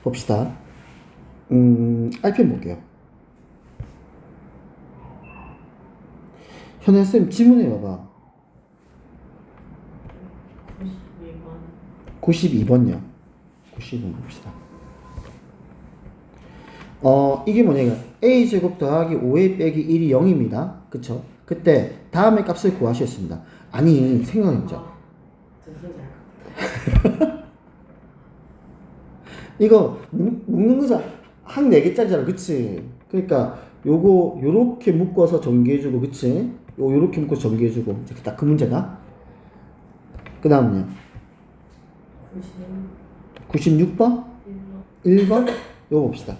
봅시다. RPM 볼게요. 현혜쌤 지문해 봐봐. 92번이요. 92번 봅시다. 이게 뭐냐. a제곱 더하기 5a 빼기 1이 0입니다. 그쵸? 그때 다음의 값을 구하셨습니다. 아니 생각해보자. 이거 묶는 거잖아. 한 4개짜리잖아. 그치? 그러니까 요거 요렇게 묶어서 전개해주고, 그치? 요렇게 묶어서 전개해주고, 딱 그 문제다. 그 다음은요 96번? 1번? 요거 봅시다.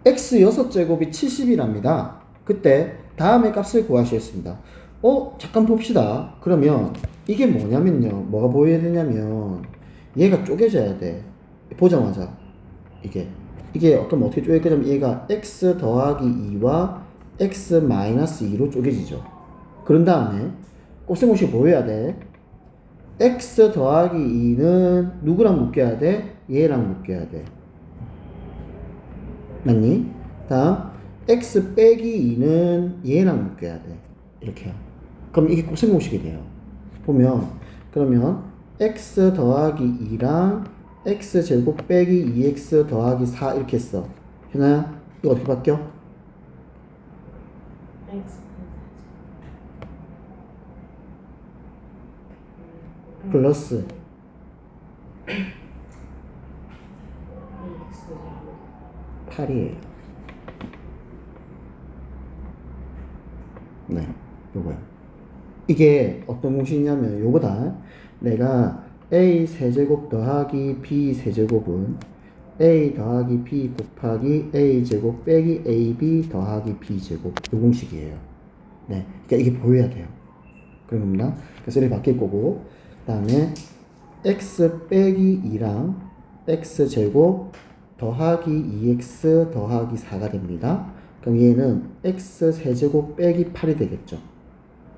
x 6제곱이 70이랍니다. 그때 다음의 값을 구하시겠습니다. 잠깐 봅시다. 그러면 이게 뭐냐면요, 뭐가 보여야 되냐면 얘가 쪼개져야 돼. 보자마자 이게 그럼 어떻게 쪼갤 거냐면 얘가 x 더하기 2와 x 마이너스 2로 쪼개지죠. 그런 다음에 곱셈공식 뭐 해야 돼? x 더하기 2는 누구랑 묶여야 돼? 얘랑 묶여야 돼. 맞니? 다음 x 빼기 2는 얘랑 묶여야 돼. 이렇게요. 그럼 이게 곱셈공식이 돼요. 보면 그러면 x 더하기 2랑 x제곱 빼기 2x 더하기 4 이렇게 했어. 현아야 이거 어떻게 바뀌어? 플러스 네. 8이에요. 네, 요거요. 이게 어떤 공식이냐면 요거다. 내가 a 세제곱 더하기 b 세제곱은 a 더하기 b 곱하기 a 제곱 빼기 ab 더하기 b 제곱, 요 공식이에요. 네, 그러니까 이게 보여야 돼요. 그런 겁니다. 그래서 이렇게 바뀔 거고, 그 다음에 x 빼기 2랑 x 제곱 더하기 2x 더하기 4가 됩니다. 그럼 얘는 x 세제곱 빼기 8이 되겠죠.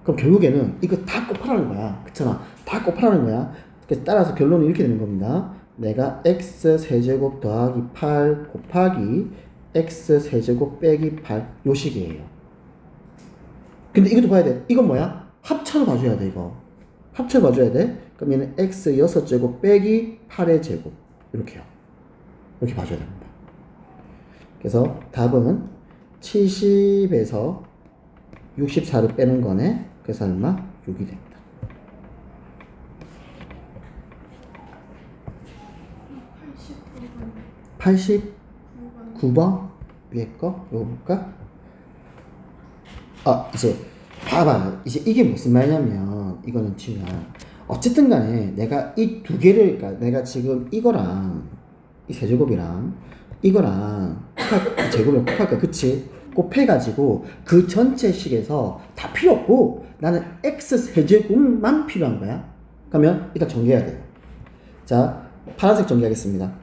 그럼 결국에는 이거 다 곱하라는 거야. 그렇잖아. 다 곱하라는 거야. 그래서 따라서 결론은 이렇게 되는 겁니다. 내가 x 세제곱 더하기 8 곱하기 x 세제곱 빼기 8, 요 식이에요. 근데 이것도 봐야 돼. 이건 뭐야? 합차로 봐줘야 돼. 이거 합차로 봐줘야 돼. 그럼 얘는 x 6제곱 빼기 8의 제곱, 이렇게요. 이렇게 봐줘야 됩니다. 그래서 답은 70에서 64를 빼는 거네. 그래서 얼마? 6이 됩니다. 89번 위에 거 이거 볼까? 이제 봐봐. 이제 이게 무슨 말이냐면, 이거는 지금 어쨌든 간에 내가 이 두 개를, 그러니까 내가 지금 이거랑 이 세제곱이랑 이거랑 제곱을 곱할 거야. 그치? 곱해가지고 그 전체 식에서 다 필요 없고 나는 x 세제곱만 필요한 거야. 그러면 일단 전개해야 돼요. 자, 파란색 전개하겠습니다.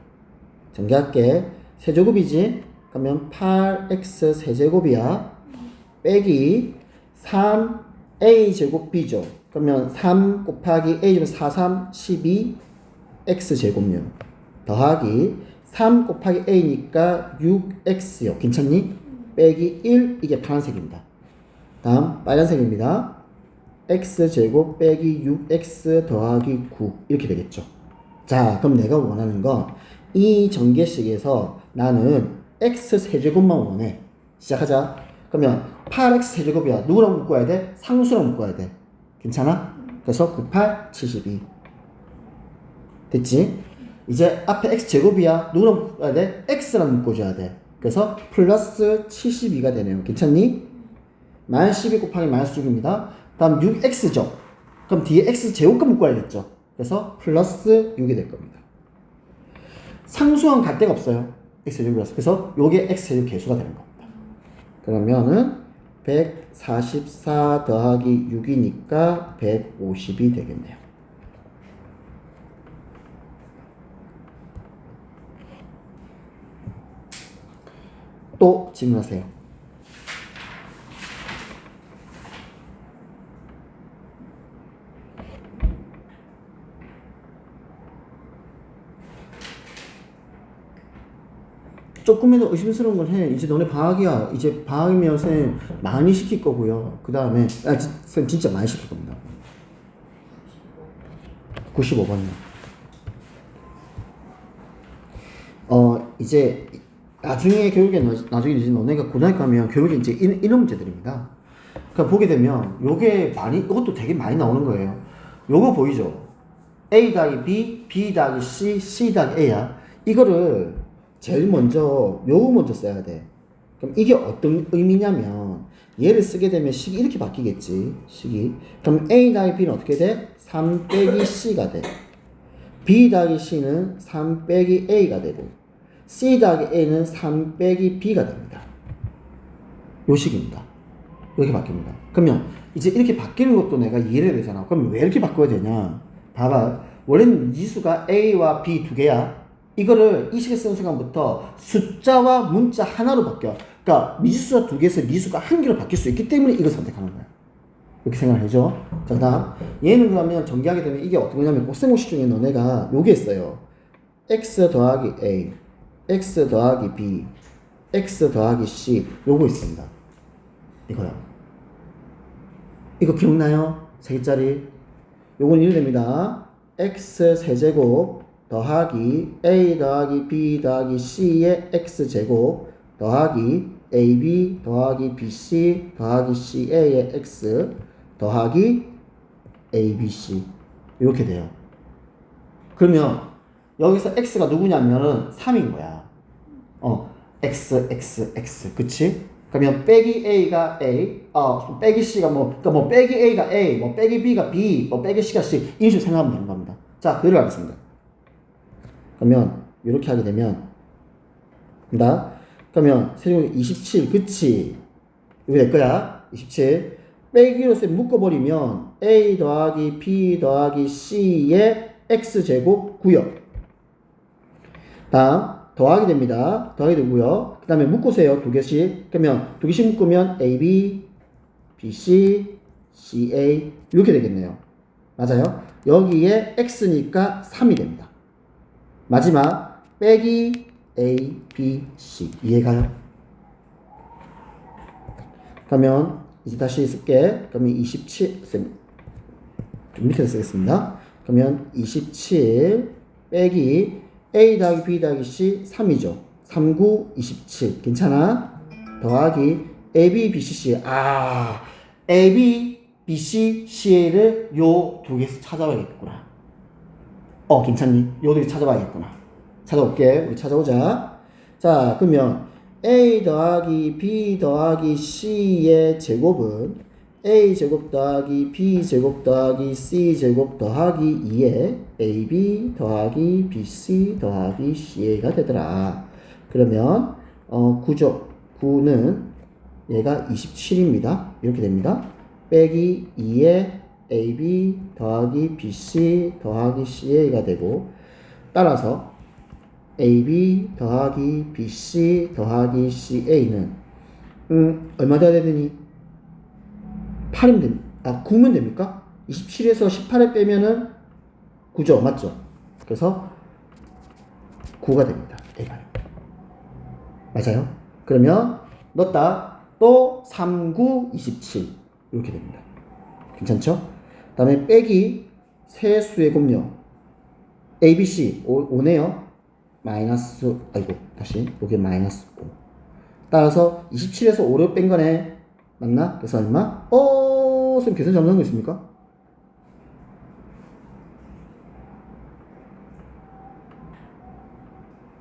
전개할게. 세제곱이지? 그러면 8x 세제곱이야. 빼기 3a 제곱 b죠. 그러면 3 곱하기 a 제곱 4, 3, 12 x 제곱요. 더하기 3 곱하기 a니까 6x요. 괜찮니? 빼기 1, 이게 파란색입니다. 다음 빨간색입니다. x 제곱 빼기 6x 더하기 9, 이렇게 되겠죠. 자, 그럼 내가 원하는 건 이 전개식에서 나는 x 세제곱만 원해. 시작하자. 그러면 8x 세제곱이야. 누구랑 묶어야 돼? 상수랑 묶어야 돼. 괜찮아? 그래서 9, 8, 72. 됐지? 이제 앞에 x제곱이야. 누구랑 묶어야 돼? x랑 묶어줘야 돼. 그래서 플러스 72가 되네요. 괜찮니? 마이너스 12 곱하기 마이너스 6입니다. 다음 6x죠. 그럼 뒤에 x제곱과 묶어야겠죠. 그래서 플러스 6이 될 겁니다. 상수항 갈 데가 없어요. x제곱이라서. 그래서 요게 x제곱 개수가 되는 겁니다. 그러면은 144 더하기 6이니까 150이 되겠네요. 또 질문하세요. 조금이라도 의심스러운 걸 해. 이제 너네 방학이야. 이제 방학이면 쌤 많이 시킬 거고요. 그 다음에 쌤 진짜 많이 시킬 겁니다. 95번이요. 이제 나중에 교육에 나중에 이제 너네가 고등학교 가면 교육에 이제 이런 문제들입니다. 그러니까 보게 되면 요게 많이 이것도 되게 많이 나오는 거예요. 요거 보이죠? A 더하기 B, B 더하기 C, C 더하기 A야. 이거를 제일 먼저 요거 먼저 써야 돼. 그럼 이게 어떤 의미냐면 얘를 쓰게 되면 식이 이렇게 바뀌겠지. 식이. 그럼 A 더하기 B는 어떻게 돼? 3 빼기 C가 돼. B 더하기 C는 3 빼기 A가 되고 C 더하기 A는 3 빼기 B가 됩니다. 요 식입니다. 이렇게 바뀝니다. 그러면 이제 이렇게 바뀌는 것도 내가 이해를 해야 되잖아. 그럼 왜 이렇게 바꿔야 되냐? 봐봐. 원래는 미수가 A와 B 두 개야. 이거를 이 식을 쓰는 순간부터 숫자와 문자 하나로 바뀌어. 그러니까 미수가 두 개에서 미수가 한 개로 바뀔 수 있기 때문에 이걸 선택하는 거야. 이렇게 생각을 해줘. 자, 그다음 얘는 그러면 전개하게 되면 이게 어떤 거냐면 곱셈공식 중에 너네가 요게 있어요. x 더하기 a, x 더하기 b, x 더하기 c 요거 있습니다. 이거요. 이거 기억나요? 세 개짜리. 요건 이래 됩니다. x 세제곱 더하기 a 더하기 b 더하기 c의 x제곱 더하기 ab 더하기 bc 더하기 ca의 x 더하기 abc 이렇게 돼요. 그러면 여기서 x가 누구냐면은 3인 거야. x 그치? 그러면 빼기 a가 a, 빼기 c가 그러니까 빼기 a가 a, 빼기 b가 b, 빼기 c가 c 이런 식으로 생각하면 되는 겁니다. 자, 그대로 하겠습니다. 그러면 이렇게 하게 되면 그러면 세제곱 27 그치? 이거 될 거야. 27 빼기로 묶어버리면 a 더하기 b 더하기 c의 x제곱 구역. 다음 더하기 됩니다. 더하기 되고요. 그 다음에 묶으세요. 두 개씩. 그러면 두 개씩 묶으면 AB, BC, CA 이렇게 되겠네요. 맞아요? 여기에 X니까 3이 됩니다. 마지막 빼기 A, B, C 이해가요? 그러면 이제 다시 쓸게. 그러면 27 좀 밑에 쓰겠습니다. 그러면 27 빼기 A 더하기 B 더하기 C 3이죠. 3, 9, 27 괜찮아? 더하기 AB, BC, CA AB, BC, CA를 요 두 개에서 찾아봐야겠구나. 괜찮니? 요 두 개 찾아봐야겠구나. 찾아올게. 우리 찾아오자. 자, 그러면 A 더하기 B 더하기 C의 제곱은 A제곱 더하기 B제곱 더하기 C제곱 더하기 2에 AB 더하기 BC 더하기 CA가 되더라. 그러면 9죠. 9는 얘가 27입니다. 이렇게 됩니다. 빼기 2에 AB 더하기 BC 더하기 CA가 되고 따라서 AB 더하기 BC 더하기 CA는 얼마 돼야 되니? 8이면 됩니까? 9면 됩니까? 27에서 18을 빼면은 9죠. 맞죠? 그래서 9가 됩니다. A가. 맞아요? 그러면 넣었다. 또 3, 9, 27 이렇게 됩니다. 괜찮죠? 그 다음에 빼기 세수의 곱요. A, B, C 5네요. 마이너스 다시 여기 마이너스 5. 따라서 27에서 5를 뺀 거네. 맞나? 그래서 얼마? 선생님 계산 잘못한 거 있습니까?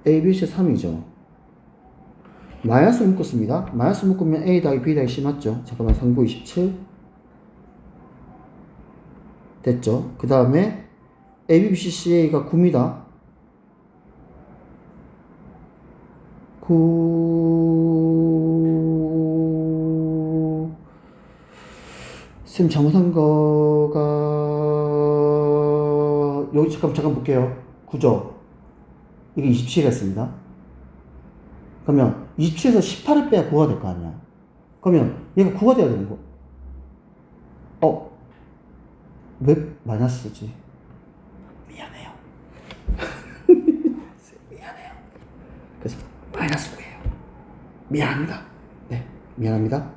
A, B, C 3이죠. 마이너스 묶었습니다. 마이너스 묶으면 A 더하기 B 더하기 C 맞죠? 잠깐만 3, 9, 27 됐죠? 그 다음에 A, B, C, CA가 9입니다. 9 쌤 잘못한 거가 여기 잠깐 볼게요. 9죠? 이게 27이었습니다. 그러면 27에서 18을 빼야 9가 될 거 아니야. 그러면 얘가 9가 돼야 되는 거. 왜 마이너스지? 미안해요. 미안해요. 그래서 마이너스 9예요. 미안합니다. 네, 미안합니다.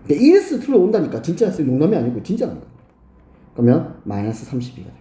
ES 들어온다니까. 진짜 농담이 아니고 진짜라는 거예요. 그러면 마이너스 32가 됩니다.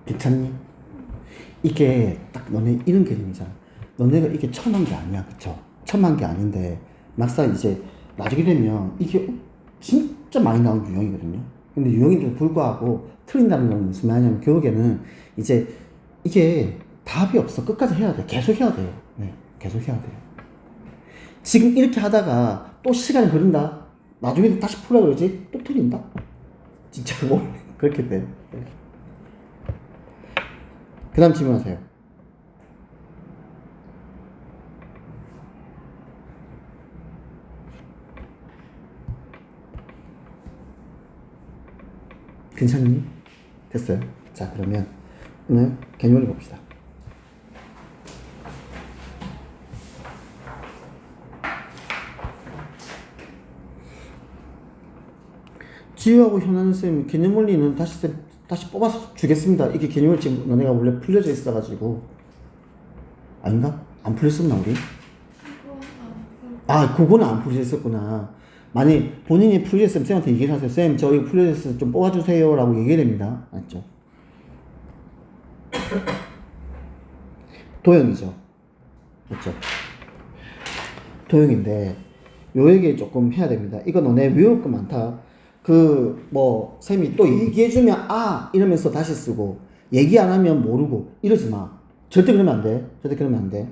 괜찮니? 이게 딱 너네 이런 개념이잖아. 너네가 이게 처음 한 게 아니야. 그쵸? 처음 한 게 아닌데 막상 이제 나중에 되면 이게 진짜 많이 나온 유형이거든요. 근데 유형인데도 불구하고 틀린다는 건 무슨 말이냐면 결국에는 이제 이게 답이 없어. 끝까지 해야 돼. 계속 해야 돼요. 네, 계속 해야 돼요. 지금 이렇게 하다가 또 시간이 흐른다. 나중에 다시 풀라 그러지? 또 틀린다? 진짜로 그렇게 돼요. 그 다음 질문하세요. 괜찮니? 됐어요. 자, 그러면 오늘 개념을 봅시다. 지우하고 현아는 쌤 개념 원리는 다시 뽑아서 주겠습니다. 이게 개념을 지금 너네가 원래 풀려져 있어가지고 아닌가? 안 풀렸었나 우리? 아, 그거는 안 풀려져 있었구나. 만약 본인이 풀려져 있으면 쌤한테 얘기를 하세요. 쌤, 저 이거 풀려져 있어서 좀 뽑아주세요 라고 얘기해야 됩니다. 맞죠? 도형이죠. 맞죠? 도형인데 요 얘기 조금 해야 됩니다. 이거 너네 외울 거 많다. 쌤이 또 얘기해주면 이러면서 다시 쓰고 얘기 안 하면 모르고 이러지 마. 절대 그러면 안 돼. 절대 그러면 안 돼.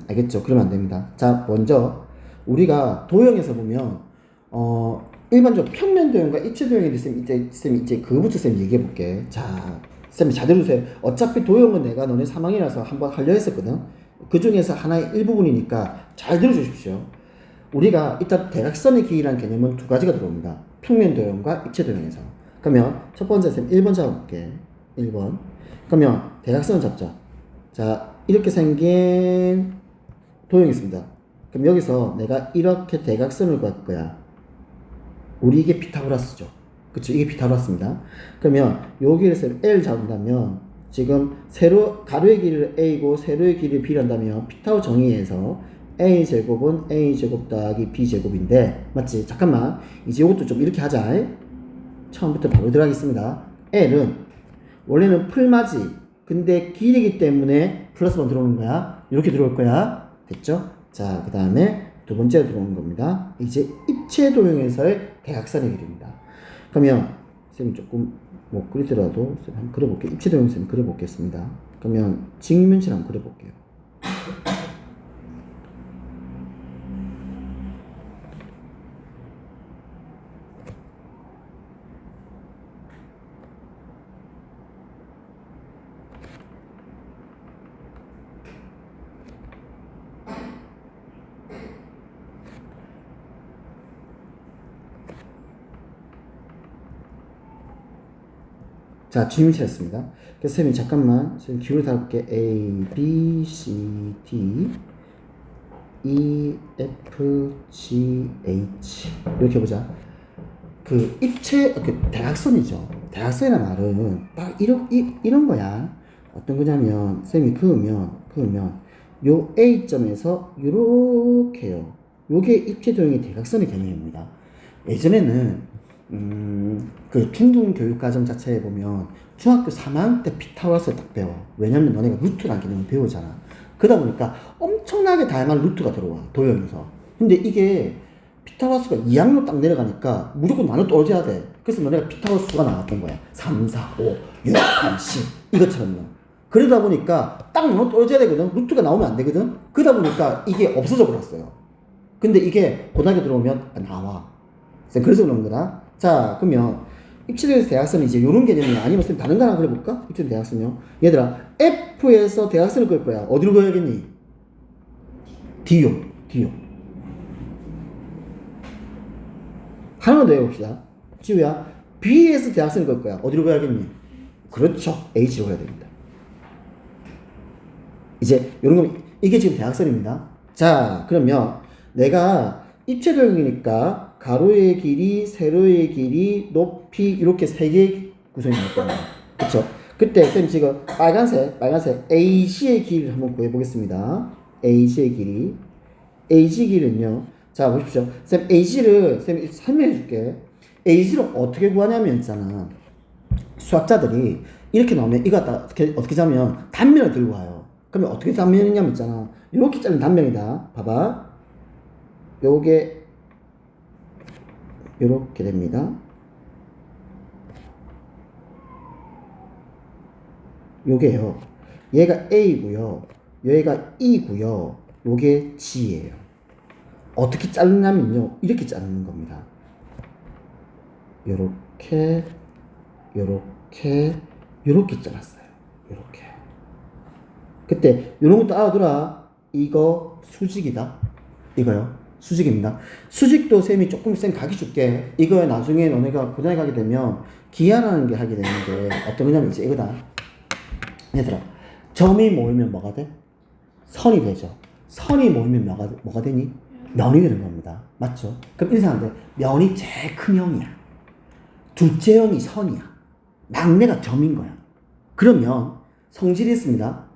알겠죠? 그러면 안 됩니다. 자, 먼저 우리가 도형에서 보면 일반적으로 평면 도형과 입체 도형에 대해서 쌤이 이제 그거부터 쌤이 얘기해 볼게. 자, 쌤이 잘 들으세요. 어차피 도형은 내가 너네 3학년이라서 한번 하려 했었거든. 그 중에서 하나의 일부분이니까 잘 들어주십시오. 우리가 일단 대각선의 길이라는 개념은 두 가지가 들어옵니다. 평면 도형과 입체 도형에서. 그러면 첫 번째 쌤 1번 잡아볼게. 1번. 그러면 대각선을 잡자. 자, 이렇게 생긴 도형이 있습니다. 그럼 여기서 내가 이렇게 대각선을 구할 거야. 우리 이게 피타고라스죠. 그쵸? 이게 피타고라스입니다. 그러면 여기를 쌤 L 잡는다면 지금 가로의 길이를 A고 세로의 길이를 B란다면 피타고 정의에서 A제곱은 A제곱 더하기 B제곱인데 맞지? 잠깐만 이제 이것도 좀 이렇게 하자. 처음부터 바로 들어가겠습니다. L은 원래는 풀맞이 근데 길이기 때문에 플러스만 들어오는 거야. 이렇게 들어올 거야. 됐죠? 자, 그 다음에 두 번째로 들어오는 겁니다. 이제 입체 도형에서의 대각선의 길이입니다. 그러면 쌤이 조금 그리더라도 쌤 한번 그려볼게요. 입체 도형 쌤 그려보겠습니다. 그러면 직면실 한번 그려볼게요. 자, 질문치였습니다. 그래서 쌤이 잠깐만 쌤 기울여 달게 A, B, C, D, E, F, G, H 이렇게 보자. 그 대각선이죠. 대각선이라는 말은 딱 이런 거야. 어떤 거냐면 쌤이 그으면 요 A점에서 요렇게요. 요게 입체 도형의 대각선의 개념입니다. 예전에는 그 중등 교육과정 자체에 보면 중학교 3학년 때 피타고라스를 딱 배워. 왜냐면 너네가 루트라는 개념을 배우잖아. 그러다 보니까 엄청나게 다양한 루트가 들어와. 도형에서. 근데 이게 피타고라스가 2학년 딱 내려가니까 무조건 나눠 떨어져야 돼. 그래서 너네가 피타고라스 수가 나왔던 거야. 3, 4, 5, 6, 8, 10 이것처럼요. 그러다 보니까 딱 나눠 떨어져야 되거든. 루트가 나오면 안 되거든. 그러다 보니까 이게 없어져 버렸어요. 근데 이게 고등학교 들어오면 나와. 그래서 그런 거다. 자, 그러면 입체도에서 대각선은 이제 요런 개념이야. 아니면 쌤 다른 거 하나 그려볼까? 입체도 대각선요. 얘들아, F에서 대각선을 그릴 거야. 어디로 그려야겠니? D요. D요. 하나만 더 해봅시다. 지우야, B에서 대각선을 그릴 거야. 어디로 그려야겠니? 그렇죠. H로 해야 됩니다. 이제 요런 거, 이게 지금 대각선입니다. 자, 그러면 내가 입체도형이니까 가로의 길이, 세로의 길이, 높이 이렇게 세 개의 구성이 나올 겁니다. 그쵸? 그때 쌤 지금 빨간색 AC의 길이를 한번 구해보겠습니다. AC의 길이. AC 길은요. 자, 보십시오. 쌤 AC를 쌤 설명해 줄게. AC를 어떻게 구하냐면 있잖아. 수학자들이 이렇게 나오면 이거 갖다 어떻게 자면 단면을 들고 와요. 그러면 어떻게 단면이냐면 있잖아. 이렇게 자른 단면이다. 봐봐. 요게 요렇게 됩니다. 요게요. 얘가 A고요. 얘가 E고요. 요게 G예요. 어떻게 자르냐면요. 이렇게 자르는 겁니다. 요렇게 요렇게 잘랐어요. 요렇게. 그때 요런 것도 알아두라. 이거 수직이다. 이거요. 수직입니다. 수직도 쌤이 조금 쌤 가기 줄게. 이거에 나중에 너네가 고등학교 가게 되면 기하라는 게 하게 되는데 어떤 거냐면 이제 이거다. 얘들아, 점이 모이면 뭐가 돼? 선이 되죠. 선이 모이면 뭐가 되니? 면이 되는 겁니다. 맞죠? 그럼 인상한데 면이 제일 큰 형이야. 둘째 형이 선이야. 막내가 점인 거야. 그러면 성질이 있습니다.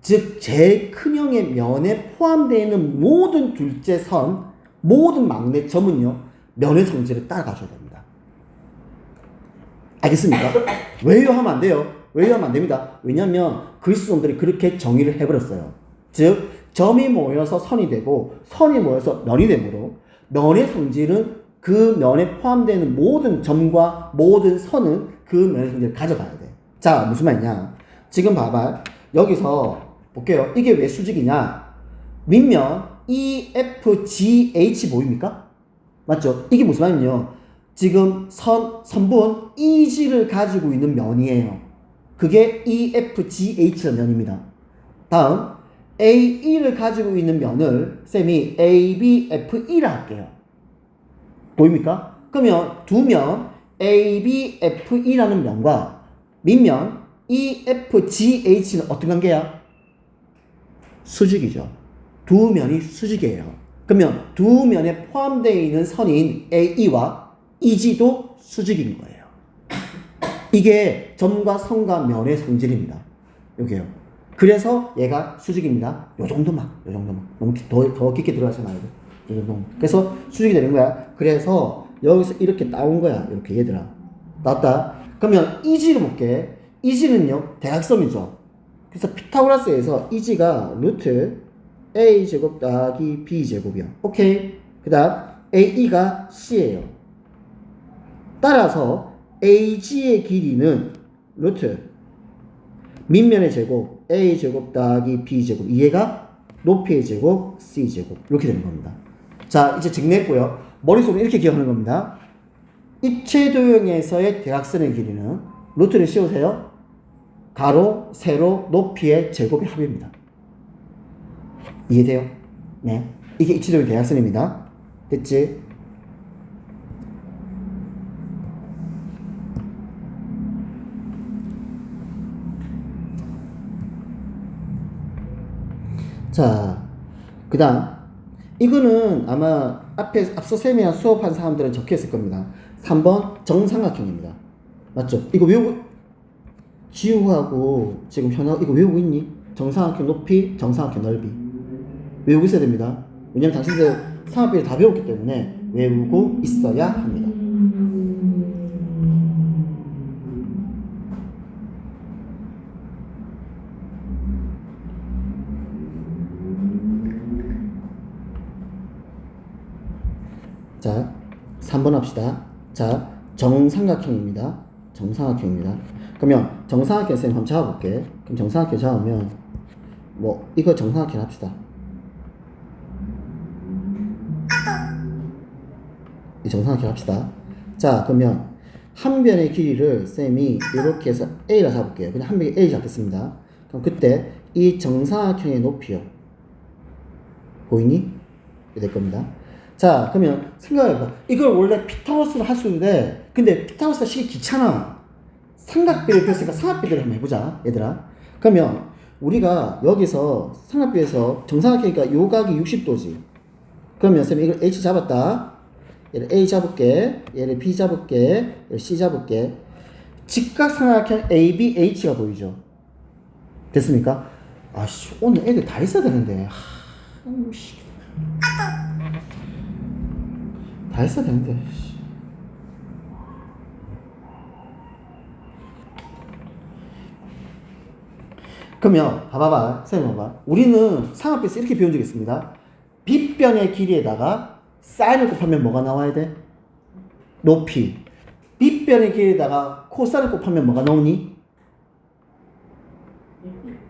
즉 제일 큰 형의 면에 포함되어 있는 모든 둘째 선, 모든 막내 점은요 면의 성질을 따라가줘야 됩니다. 알겠습니까? 왜요 하면 안 돼요. 왜요 하면 안 됩니다. 왜냐면 그리스도인들이 그렇게 정의를 해버렸어요. 즉 점이 모여서 선이 되고 선이 모여서 면이 되므로 면의 성질은 그 면에 포함되는 모든 점과 모든 선은 그 면의 성질을 가져가야 돼. 자, 무슨 말이냐? 지금 봐봐. 여기서 볼게요. 이게 왜 수직이냐? 밑면 EFGH 보입니까? 맞죠? 이게 무슨 말이냐면 지금 선분 EG를 가지고 있는 면이에요. 그게 EFGH라는 면입니다. 다음 AE를 가지고 있는 면을 쌤이 ABFE라 할게요. 보입니까? 그러면 두 면 ABFE라는 면과 밑면 EFGH는 어떤 관계야? 수직이죠. 두 면이 수직이에요. 그러면 두 면에 포함되어 있는 선인 AE와 EG도 수직인 거예요. 이게 점과 선과 면의 성질입니다. 여기요. 그래서 얘가 수직입니다. 요 정도만. 너무 더 깊게 들어가지 말고. 요 정도. 그래서 수직이 되는 거야. 그래서 여기서 이렇게 나온 거야. 이렇게 얘들아. 나왔다. 그러면 EG를 볼게. EG는요, 대각선이죠. 그래서 피타고라스에서 EG가 루트 A제곱 더하기 B제곱이야. 오케이. 그 다음 AE가 C예요. 따라서 AG의 길이는 루트 밑면의 제곱 A제곱 더하기 B제곱, 얘가 높이의 제곱 C제곱, 이렇게 되는 겁니다. 자, 이제 정리했고요. 머릿속으로 이렇게 기억하는 겁니다. 입체도형에서의 대각선의 길이는 루트를 씌우세요. 가로, 세로, 높이의 제곱의 합입니다. 이해돼요? 네. 이게 입체도형 대각선입니다. 됐지? 자, 그 다음 이거는 아마 앞서 세미나 수업한 사람들은 적혀있을 겁니다. 3번 정삼각형입니다. 맞죠? 이거 외우고 지우하고 지금 현아 이거 외우고 있니? 정삼각형 높이, 정삼각형 넓이 외우고 있어야 됩니다. 왜냐면 당신들 삼합비를 다 배웠기 때문에 외우고 있어야 합니다. 자, 3번 합시다. 자, 정삼각형입니다. 정삼각형입니다. 그러면 정삼각형 쌤 한번 잡아볼게. 그럼 정삼각형 잡으면 뭐 이거 정삼각형 합시다. 정상각형 합시다. 자, 그러면 한 변의 길이를 쌤이 이렇게 해서 A라 잡을게요. 그냥 한 변이 A 잡겠습니다. 그럼 그때 이 정사각형의 높이요. 보이니? 이렇게 될 겁니다. 자, 그러면 생각해봐. 이걸 원래 피타고라스로 할 수 있는데, 근데 피타고라스가 시기 귀찮아. 삼각비를 배웠으니까 삼각비를 한번 해보자, 얘들아. 그러면 우리가 여기서 삼각비에서 정사각형이니까 요 각이 60도지. 그러면 쌤이 이걸 H 잡았다. 얘를 A 잡을게. 얘를 B 잡을게. 얘를 C 잡을게. 직각삼각형 ABH가 보이죠? 됐습니까? 아씨, 오늘 애들 다 있어야 되는데. 다 했어야 되는데. 그러면 봐봐봐, 선생님 봐봐. 우리는 삼각비에서 이렇게 배운 적이 있습니다. 빗변의 길이에다가 사인을 곱하면 뭐가 나와야 돼? 높이. 빗변의 길이에다가 코사인을 곱하면 뭐가 나오니?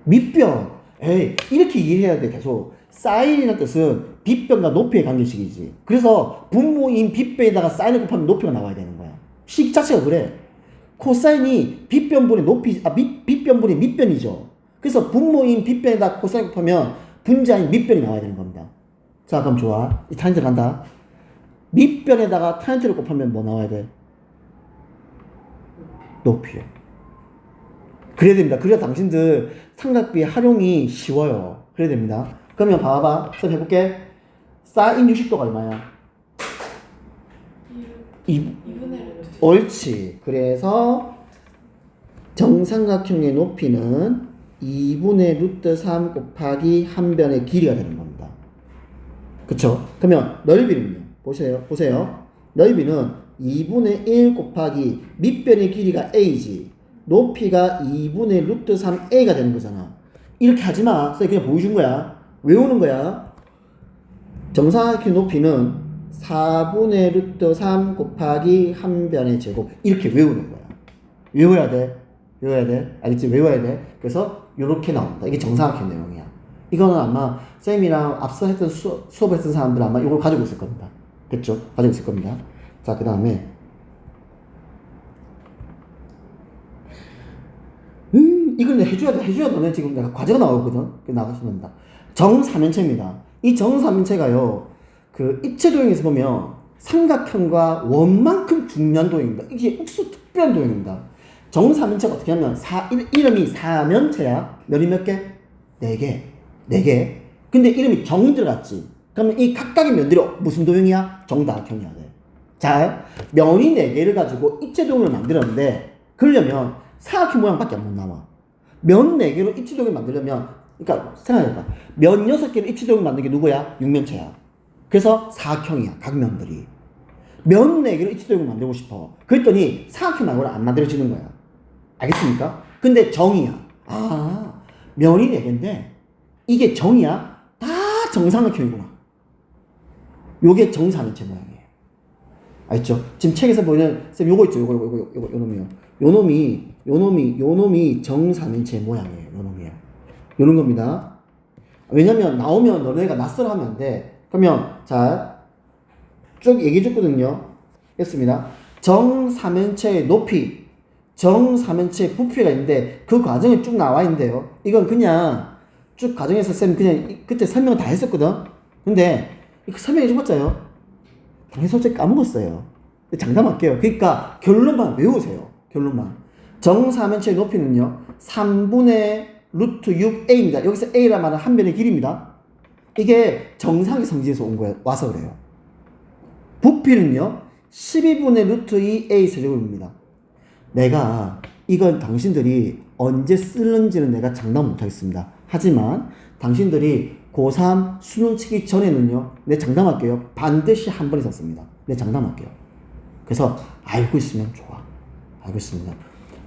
밑변. 에이, 이렇게 이해해야 돼, 계속. 사인이라는 뜻은 빗변과 높이의 관계식이지. 그래서 분모인 빗변에다가 사인을 곱하면 높이가 나와야 되는 거야. 식 자체가 그래. 코사인이 빗변분의 높이, 빗변분의 밑변이죠. 그래서 분모인 빗변에다가 코사인 곱하면 분자인 밑변이 나와야 되는 겁니다. 자, 그럼 좋아. 이 타인트 간다. 밑변에다가 타인트를 곱하면 뭐 나와야 돼? 높이요. 그래야 됩니다. 그래야 당신들 삼각비 활용이 쉬워요. 그래야 됩니다. 그러면 봐봐. 쌤 해볼게. 사인 60도가 얼마야? 2분의 루트. 옳지. 그래서 정삼각형의 높이는 2분의 루트 3 곱하기 한 변의 길이가 되는 겁니다. 그쵸? 그러면 넓이는요? 보세요. 넓이는 2분의 1 곱하기 밑변의 길이가 a지. 높이가 2분의 루트 3a가 되는 거잖아. 이렇게 하지 마. 그냥 보여준 거야. 외우는 거야. 정사각형 높이는 4분의 루트 3 곱하기 한 변의 제곱. 이렇게 외우는 거야. 외워야 돼. 알겠지? 외워야 돼. 그래서 이렇게 나온다. 이게 정사각형 내용이야. 이거는 아마 쌤이랑 앞서 했던 수업을 했던 사람들은 아마 이걸 가지고 있을 겁니다. 됐죠? 가지고 있을 겁니다. 자, 그 다음에 이걸 해줘야 너네 지금 내가 과제가 나오거든. 나가시면 된다. 정삼면체입니다. 이 정삼면체가요, 그 입체도형에서 보면 삼각형과 원만큼 중요한 도형입니다. 이게 옥수 특별한 도형입니다. 정삼면체가 어떻게 하면 이름이 사면체야. 면이 몇 개? 4개. 4개. 근데 이름이 정 들어갔지. 그러면 이 각각의 면들이 무슨 도형이야? 정다각형이야 돼. 자, 면이 4개를 가지고 입체도형을 만들었는데, 그러려면 사각형 모양밖에 못 나와. 면 4개로 입체도형을 만들려면, 그러니까 생각해봐. 면 6개로 입체도형을 만든 게 누구야? 육면체야. 그래서 사각형이야, 각 면들이. 면 4개로 입체도형을 만들고 싶어. 그랬더니 사각형 말고는 안 만들어지는 거야. 알겠습니까? 근데 정이야. 아, 면이 4개인데 이게 정이야? 다 정삼각형이구나. 요게 정삼면체 모양이에요. 알죠? 지금 책에서 보이는 쌤 요거 있죠? 요 놈이 정삼면체 모양이에요. 요 놈이에요. 요런 겁니다. 왜냐면 나오면 너네가 낯설어 하면 안 돼. 그러면 자, 쭉 얘기해 줬거든요. 했습니다. 정삼면체의 높이, 정삼면체의 부피가 있는데 그 과정이 쭉 나와 있는데요. 이건 그냥 쭉 과정에서 쌤 그냥 그때 설명 다 했었거든. 근데 이거 설명해 줘봤자요. 당연히 솔직히 까먹었어요. 장담할게요. 그러니까 결론만 외우세요. 결론만. 정삼면체의 높이는요, 3분의 루트 6a입니다. 여기서 a란 말은 한 변의 길이입니다. 이게 정상의 성질에서 온 거예요. 와서 그래요. 부피는요, 12분의 루트 2a 세제곱입니다. 내가 이건 당신들이 언제 쓰는지는 내가 장담 못하겠습니다. 하지만 당신들이 고3 수능 치기 전에는요, 내 장담할게요. 반드시 한 번에 썼습니다. 내 장담할게요. 그래서 알고 있으면 좋아. 알고 있습니다.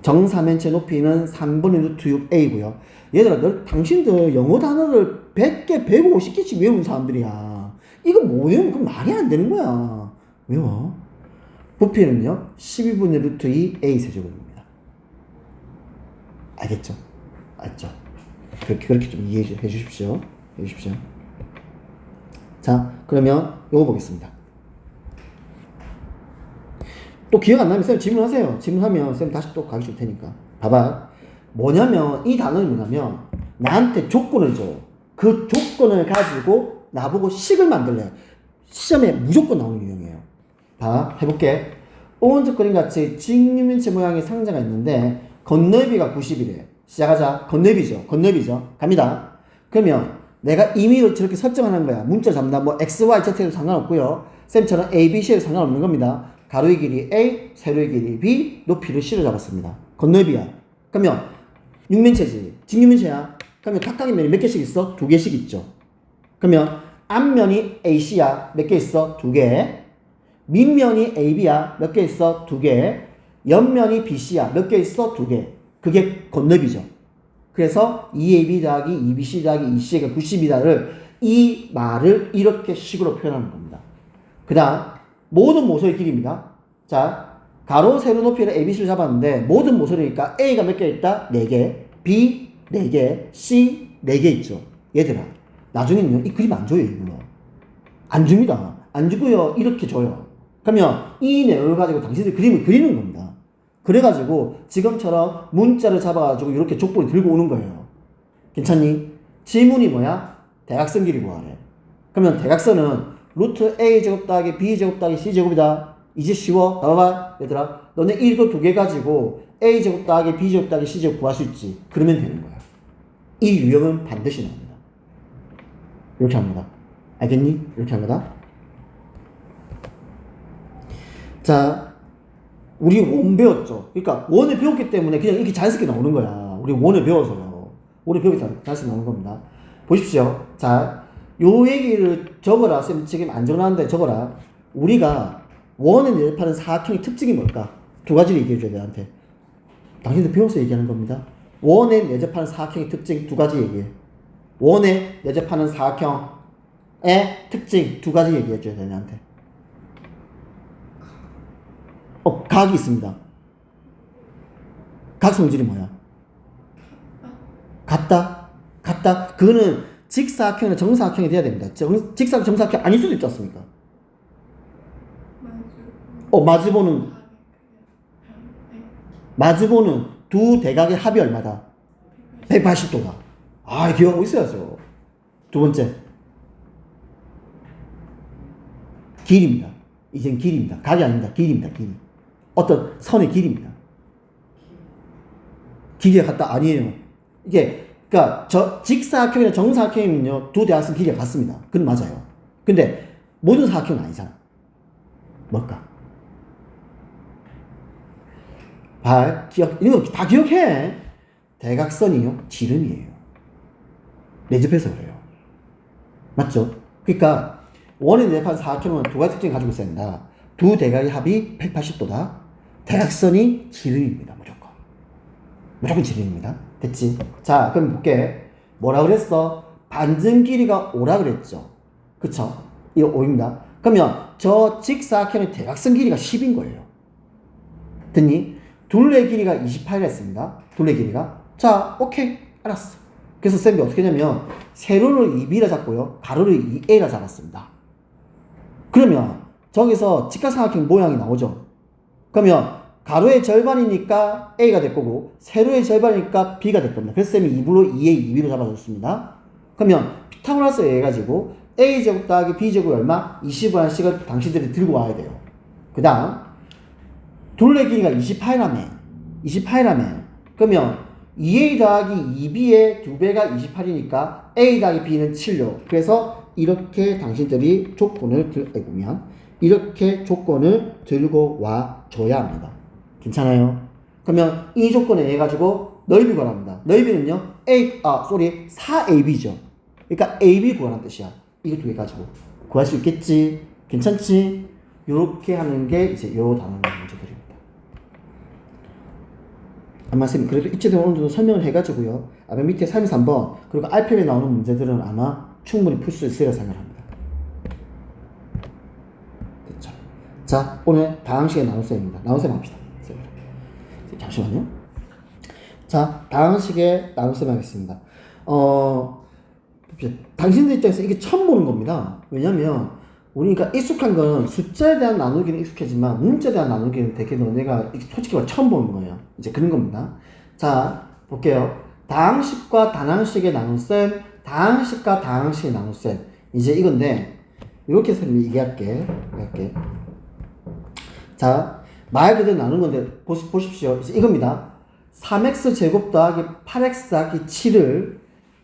정삼면체 높이는 3분의 루트 6a고요. 얘들아, 당신들 영어 단어를 100개, 150개씩 외우는 사람들이야. 이거 못 외우면 그건 말이 안 되는 거야. 외워. 부피는요, 12분의 루트 2a 세제곱입니다. 알겠죠? 알죠? 그렇게 좀 이해해 주십시오. 자, 그러면 요거 보겠습니다. 또 기억 안 나면 쌤 질문하세요. 질문하면 쌤 다시 또 가르쳐 줄 테니까. 봐봐. 뭐냐면 이 단어는 뭐냐면 나한테 조건을 줘요. 그 조건을 가지고 나보고 식을 만들래요. 시험에 무조건 나오는 유형이에요. 봐, 해볼게. 오른쪽 그림 같이 직육면체 모양의 상자가 있는데 건너비가 90이래. 시작하자. 건너비죠. 갑니다. 그러면 내가 임의로 저렇게 설정하는 거야. 문자 잡는다. 뭐 x, y, z에도 상관없고요. 쌤처럼 a, b, c에도 상관없는 겁니다. 가로의 길이 a, 세로의 길이 b, 높이를 c로 잡았습니다. 건너비야. 그러면 육면체지. 직육면체야. 그러면 각각의 면이 몇 개씩 있어? 두 개씩 있죠. 그러면 앞면이 AC야. 몇 개 있어? 두 개. 밑면이 AB야. 몇 개 있어? 두 개. 옆면이 BC야. 몇 개 있어? 두 개. 그게 건너비죠. 그래서 2AB 더하기 2BC 더하기 2C가 90이다를 이 말을 이렇게 식으로 표현하는 겁니다. 그 다음 모든 모서리 길이입니다. 자, 가로, 세로, 높이를 ABC를 잡았는데 모든 모서리니까 A가 몇 개 있다? 4개. B 4개. C 4개 있죠. 얘들아, 나중에는요, 이 그림 안 줘요, 이걸로. 안 줍니다. 안 주고요, 이렇게 줘요. 그러면 이 내용을 가지고 당신들 그림을 그리는 겁니다. 그래가지고 지금처럼 문자를 잡아가지고 이렇게 족보를 들고 오는 거예요. 괜찮니? 질문이 뭐야? 대각선 길이 구하래. 그러면 대각선은 루트 A제곱 더하기 B제곱 더하기 C제곱이다. 이제 쉬워. 봐봐, 얘들아. 너네 이거 두 개 가지고 A제곱 더하기 B제곱 더하기 C제곱 구할 수 있지. 그러면 되는 거야. 이 유형은 반드시 나옵니다. 이렇게 합니다. 알겠니? 이렇게 합니다. 자, 우리 원 배웠죠? 그러니까 원을 배웠기 때문에 그냥 이렇게 자연스럽게 나오는 거야. 우리 원을 배워서요. 원을 배우기 자연스럽게 나오는 겁니다. 보십시오. 자, 요 얘기를 적어라. 쌤 지금 안 적어놨는데 적어라. 우리가 원에 내접하는 사각형의 특징이 뭘까? 두 가지를 얘기해줘야 돼, 나한테. 당신들 배워서 얘기하는 겁니다. 원에 내접하는 사각형의 특징 두 가지 얘기해. 원에 내접하는 사각형의 특징 두 가지 얘기해줘야 돼, 나한테. 각이 있습니다. 각 성질이 뭐야? 같다? 그거는 직사각형이나 정사각형이 돼야 됩니다. 직사각형, 정사각형 아닐 수도 있지 않습니까? 마주보는 두 대각의 합이 얼마다? 180도다. 아, 기억하고 있어야죠. 두 번째. 길입니다. 이젠 길입니다. 각이 아닙니다. 길입니다. 길. 어떤 선의 길입니다. 길이가 같다? 아니에요. 이게, 그니까, 직사각형이나 정사각형이면요, 두 대각선 길이가 같습니다. 그건 맞아요. 근데, 모든 사각형은 아니잖아. 뭘까? 이거 다 기억해. 대각선이요, 지름이에요. 내접해서 그래요. 맞죠? 그러니까 원에 내접한 사각형은 두 가지 특징을 가지고 있어야 된다. 두 대각의 합이 180도다. 대각선이 지름입니다. 무조건 지름입니다. 됐지? 자, 그럼 볼게. 뭐라 그랬어? 반증 길이가 5라 그랬죠. 그쵸? 이거 5입니다. 그러면 저 직사각형의 대각선 길이가 10인 거예요. 됐니? 둘레 길이가 28이라 했습니다. 둘레 길이가. 자, 오케이. 알았어. 그래서 쌤이 어떻게 하냐면 세로를 2b라 잡고요. 가로를 2a라 잡았습니다. 그러면 저기서 직각삼각형 모양이 나오죠. 그러면 가로의 절반이니까 a가 될 거고 세로의 절반이니까 b가 될 겁니다. 그래서 쌤이 2부로 2a, 2b로 잡아줬습니다. 그러면 피타고라스 해가지고 a제곱 더하기 b제곱이 얼마? 20이라는 식을 당신들이 들고 와야 돼요. 그 다음 둘레 길이가 28이라며. 그러면 2a 더하기 2b의 2배가 28이니까 a 더하기 b는 7요. 그래서 이렇게 당신들이 조건을 이렇게 조건을 들고 와 줘야 합니다. 괜찮아요? 그러면 이 조건에 의해 가지고 넓이 구하랍니다. 넓이는요 4ab죠. 그러니까 ab 구하라는 뜻이야. 이거 두 개 가지고 구할 수 있겠지? 괜찮지? 요렇게 하는 게 이제 요 단원 문제들입니다. 아마 쌤 그래도 이체된 어느 정도 설명을 해가지고요. 아마 밑에 3, 3번 그리고 알펜에 나오는 문제들은 아마 충분히 풀 수 있으리라 생각합니다. 됐죠? 자, 오늘 다항식의 나눗셈입니다. 나눗셈 합시다. 잠시만요. 자, 다항식의 나눗셈 하겠습니다. 당신들 입장에서 이게 처음 보는 겁니다. 왜냐면 우리가 익숙한 건 숫자에 대한 나누기는 익숙하지만 문자에 대한 나누기는 되게 너네가 솔직히 말해 처음 보는 거예요. 이제 그런 겁니다. 자, 볼게요. 다항식과 단항식의 나눗셈, 다항식과 다항식의 나눗셈. 이제 이건데 이렇게 해서 얘기할게. 자, 말 그대로 나눈 건데 보십시오. 이제 이겁니다. 3x 제곱 더하기 8x 더하기 7을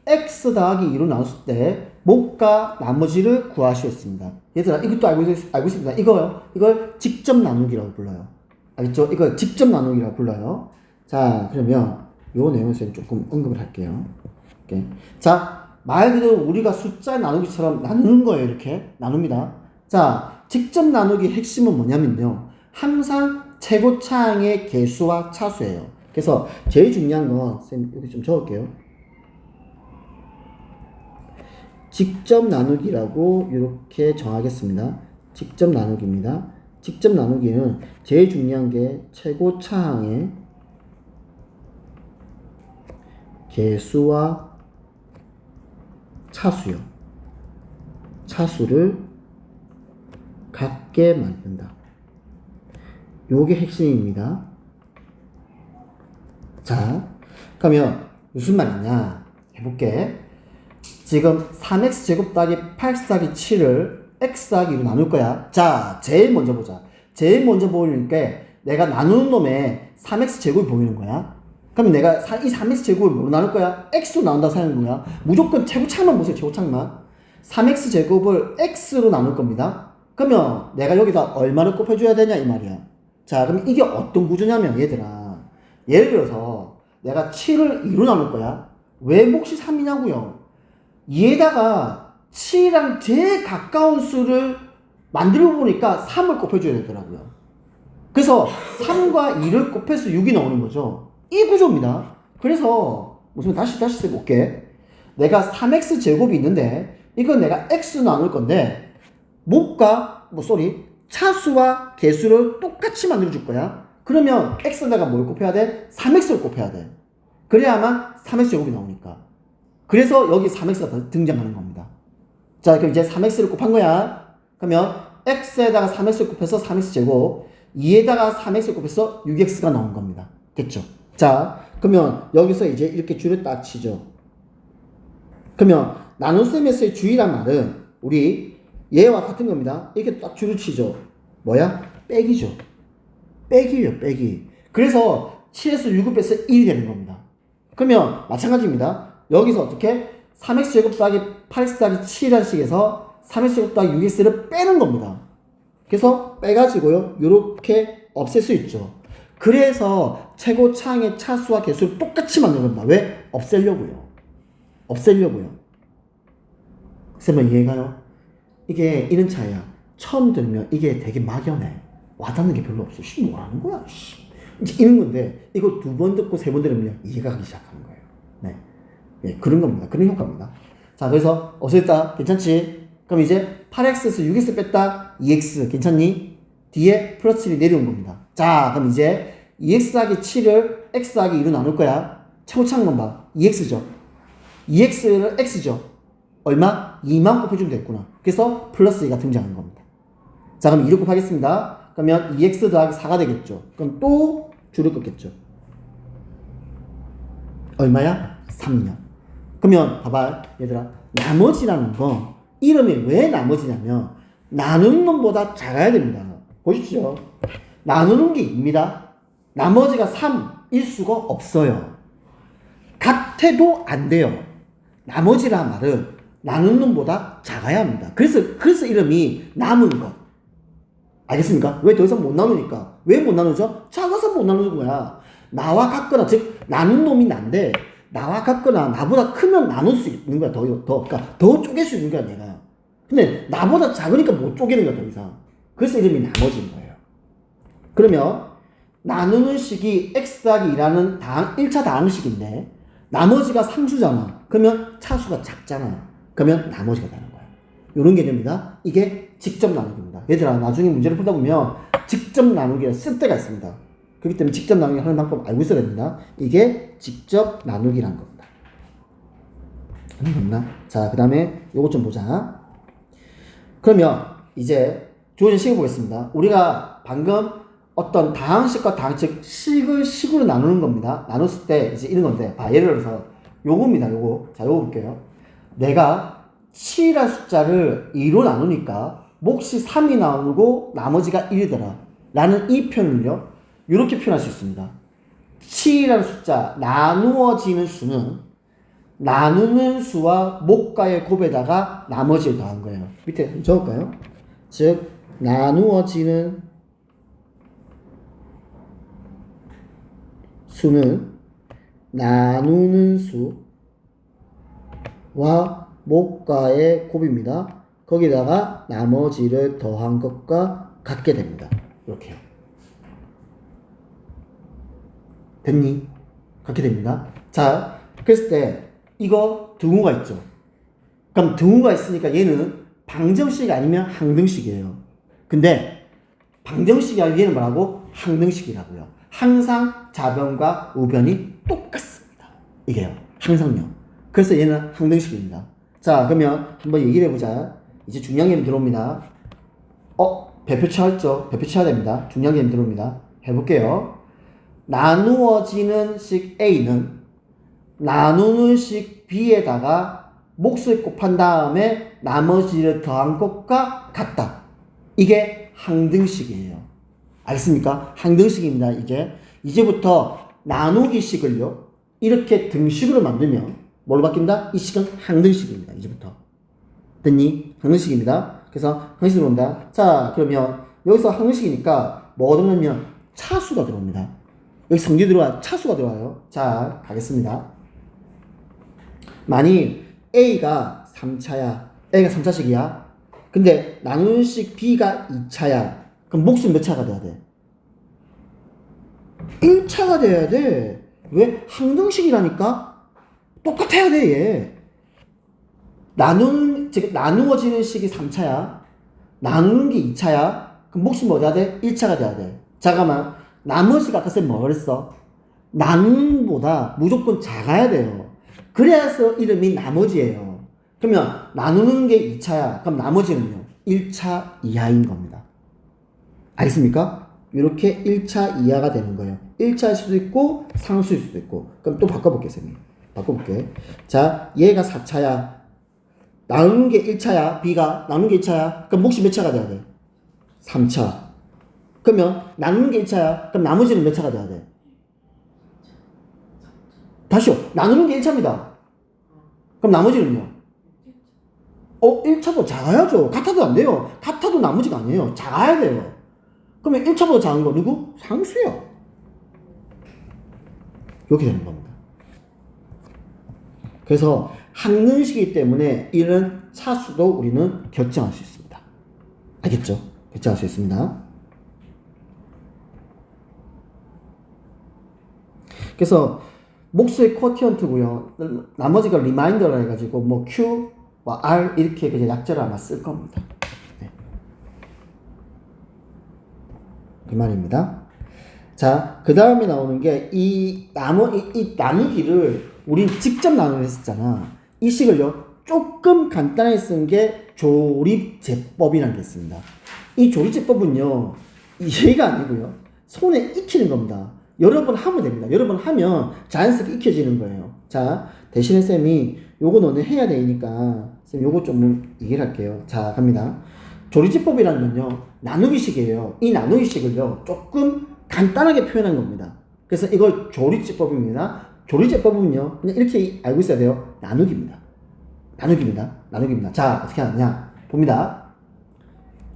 x 더하기 2로 나눴을 때 못과 나머지를 구하시겠습니다. 얘들아, 이것도 알고 있습니다. 이걸 직접 나누기라고 불러요. 알겠죠? 이걸 직접 나누기라고 불러요. 자, 그러면 요 내용을 조금 언급을 할게요. 오케이. 자, 말 그대로 우리가 숫자 나누기처럼 나누는 거예요. 이렇게 나눕니다. 자, 직접 나누기 핵심은 뭐냐면요. 항상 최고차항의 개수와 차수예요. 그래서 제일 중요한 건 쌤 여기 좀 적을게요. 직접 나누기라고 이렇게 정하겠습니다. 직접 나누기입니다. 직접 나누기는 제일 중요한 게 최고차항의 개수와 차수요. 차수를 같게 만든다. 요게 핵심입니다. 자, 그러면 무슨 말이냐 해볼게. 지금 3x 제곱 더하기 8x 더하기 7을 x 더하기 2로 나눌 거야. 자, 제일 먼저 보자. 제일 먼저 보이니까 내가 나누는 놈에 3x 제곱이 보이는 거야. 그러면 내가 이 3x 제곱을 뭐로 나눌 거야? x로 나눈다고 생각하는 거야. 무조건 최고차항만 보세요. 최고차항만. 3x 제곱을 x로 나눌 겁니다. 그러면 내가 여기다 얼마를 곱해줘야 되냐 이 말이야. 자, 그럼 이게 어떤 구조냐면 얘들아, 예를 들어서 내가 7을 2로 나눌 거야. 왜 몫이 3이냐고요. 얘다가 7이랑 제일 가까운 수를 만들어 보니까 3을 곱해줘야 되더라고요. 그래서 3과 2를 곱해서 6이 나오는 거죠. 이 구조입니다. 그래서 무슨 다시 써볼게. 내가 3x 제곱이 있는데 이건 내가 x로 나눌 건데 몫과 차수와 개수를 똑같이 만들어 줄 거야. 그러면 x에다가 뭘 곱해야 돼? 3x를 곱해야 돼. 그래야만 3x 제곱이 나오니까. 그래서 여기 3x가 등장하는 겁니다. 자, 그럼 이제 3x를 곱한 거야. 그러면 x에다가 3x를 곱해서 3x 제곱, 2에다가 3x를 곱해서 6x가 나온 겁니다. 됐죠? 자, 그러면 여기서 이제 이렇게 줄을 딱 치죠. 그러면 나눗셈에서의 주의란 말은 우리 얘와 같은 겁니다. 이렇게 딱 줄을 치죠. 뭐야? 빼기죠. 빼기예요, 빼기. 그래서 7에서 6을 빼서 1이 되는 겁니다. 그러면 마찬가지입니다. 여기서 어떻게? 3x 제곱 더하기 8x 더하기 7이라는 식에서 3x 제곱 더하기 6x를 빼는 겁니다. 그래서 빼가지고요, 요렇게 없앨 수 있죠. 그래서 최고차항의 차수와 개수를 똑같이 만드는 겁니다. 왜? 없애려고요. 없애려고요. 쌤은 이해가요? 이게 이런 차이야. 처음 들으면 이게 되게 막연해. 와닿는 게 별로 없어. 뭐라는 거야? 이제 이런 건데 이거 두 번 듣고 세 번 들으면 이해가 가기 시작하는 거예요. 네. 네, 그런 겁니다. 그런 효과입니다. 자, 그래서 어쨌다. 괜찮지? 그럼 이제 8x에서 6x 뺐다. 2x 괜찮니? 뒤에 플러스 7이 내려온 겁니다. 자, 그럼 이제 2x 하기 7을 x 하기 2로 나눌 거야. 최고차항만 봐. 2x죠. 2x를 x죠. 얼마? 2만 곱해주면 됐구나. 그래서 플러스 2가 등장한 겁니다. 자, 그럼 2를 곱하겠습니다. 그러면 2x 더하기 4가 되겠죠. 그럼 또 줄을 긋겠죠. 얼마야? 3년. 그러면 봐봐 얘들아, 나머지라는 거 이름이 왜 나머지냐면 나누는 놈보다 작아야 됩니다. 보십시오. 나누는 게 2입니다. 나머지가 3일 수가 없어요. 같아도 안 돼요. 나머지란 말은 나누는 놈보다 작아야 합니다. 그래서 이름이 남은 것. 알겠습니까? 왜 더 이상 못 나누니까? 왜 못 나누죠? 작아서 못 나누는 거야. 나와 같거나, 즉, 나눈 놈이 난데, 나와 같거나, 나보다 크면 나눌 수 있는 거야, 그러니까 더 쪼갤 수 있는 거야, 내가. 근데, 나보다 작으니까 못 쪼개는 거야, 더 이상. 그래서 이름이 나머지인 거예요. 그러면, 나누는 식이 x 더하기 2라는 1차 다항식인데, 나머지가 상수잖아. 그러면 차수가 작잖아. 그러면 나머지가 되는 거야. 요런 개념입니다. 이게 직접 나누기입니다. 얘들아, 나중에 문제를 풀다 보면 직접 나누기를 쓸 때가 있습니다. 그렇기 때문에 직접 나누기 하는 방법 알고 있어야 됩니다. 이게 직접 나누기란 겁니다. 없나? 자, 그 다음에 요것 좀 보자. 그러면 이제 주어진 식을 보겠습니다. 우리가 방금 어떤 다항식과 다항식 식을 식으로 나누는 겁니다. 나눴을 때 이제 이런 건데, 예를 들어서 요겁니다. 요거. 자, 요거 볼게요. 내가 7이라는 숫자를 2로 나누니까 몫이 3이 나오고 나머지가 1이더라. 라는 이 표현을요, 이렇게 표현할 수 있습니다. 7이라는 숫자, 나누어지는 수는 나누는 수와 몫과의 곱에다가 나머지를 더한 거예요. 밑에 한번 적을까요? 즉, 나누어지는 수는 나누는 수와 몫과의 곱입니다. 거기다가 나머지를 더한 것과 같게 됩니다. 이렇게요. 됐니? 같게 됩니다. 자, 그랬을 때 이거 등호가 있죠. 그럼 등호가 있으니까 얘는 방정식이 아니면 항등식이에요. 근데 방정식이 아니면 얘는 뭐라고? 항등식이라고요. 항상 좌변과 우변이 똑같습니다. 이게요. 항상요. 그래서 얘는 항등식입니다. 자, 그러면 한번 얘기를 해보자. 이제 중요한 개념 들어옵니다. 배표 쳐야죠. 배표 쳐야 됩니다. 중요한 개념 들어옵니다. 해볼게요. 나누어지는 식 A는 나누는 식 B에다가 몫을 곱한 다음에 나머지를 더한 것과 같다. 이게 항등식이에요. 알겠습니까? 항등식입니다. 이게 이제부터 나누기 식을요, 이렇게 등식으로 만들면 뭘로 바뀐다? 이 식은 항등식입니다. 이제부터. 됐니? 항등식입니다. 그래서 항등식으로 온다. 자, 그러면 여기서 항등식이니까 뭐가 들어오냐면 차수가 들어옵니다. 여기 성질 들어와, 차수가 들어와요. 자, 가겠습니다. 만일 A가 3차야. A가 3차식이야. 근데 나누는 식 B가 2차야. 그럼 몫은 몇 차가 돼야 돼? 1차가 돼야 돼. 왜? 항등식이라니까? 똑같아야 돼, 얘. 나누어지는 식이 3차야. 나누는 게 2차야. 그럼 몫은 뭐 돼야 돼? 1차가 돼야 돼. 잠깐만. 나머지가 아까 쌤 뭐라 그랬어? 나눔보다 무조건 작아야 돼요. 그래서 이름이 나머지예요. 그러면 나누는 게 2차야. 그럼 나머지는요? 1차 이하인 겁니다. 알겠습니까? 이렇게 1차 이하가 되는 거예요. 1차일 수도 있고 상수일 수도 있고. 그럼 또 바꿔볼게, 쌤이. 바꿔볼게. 자, 얘가 4차야. 나누는 게 1차야. B가 나누는 게 2차야. 그럼 몫이 몇 차가 돼야 돼? 3차. 그러면 나누는 게 1차야. 그럼 나머지는 몇 차가 돼야 돼? 다시요. 나누는 게 1차입니다. 그럼 나머지는요? 1차보다 작아야죠. 같아도 안 돼요. 같아도 나머지가 아니에요. 작아야 돼요. 그러면 1차보다 작은 거 누구? 상수요. 이렇게 되는 겁니다. 그래서 항등식이기 때문에 이런 차수도 우리는 결정할 수 있습니다. 알겠죠? 결정할 수 있습니다. 그래서 몫의 쿼티언트고요. 나머지가 리마인더라 해가지고 뭐 Q, 뭐 R 이렇게 그냥 약자를 아마 쓸 겁니다. 네. 그 말입니다. 자, 그 다음에 나오는 게 이 나누기를 우린 직접 나누려 했었잖아. 이 식을요 조금 간단하게 쓴 게 조립제법이라는 게 있습니다. 이 조립제법은요 이해가 아니고요 손에 익히는 겁니다. 여러 번 하면 됩니다. 여러 번 하면 자연스럽게 익혀지는 거예요. 자, 대신에 쌤이 요거 너네 해야 되니까 쌤 요거 좀 얘기를 할게요. 자, 갑니다. 조립제법이라는 건요 나누기식이에요. 이 나누기식을요 조금 간단하게 표현한 겁니다. 그래서 이걸 조립제법입니다. 조립제법은요 그냥 이렇게 알고 있어야 돼요. 나누기입니다. 나누기입니다. 자, 어떻게 하느냐 봅니다.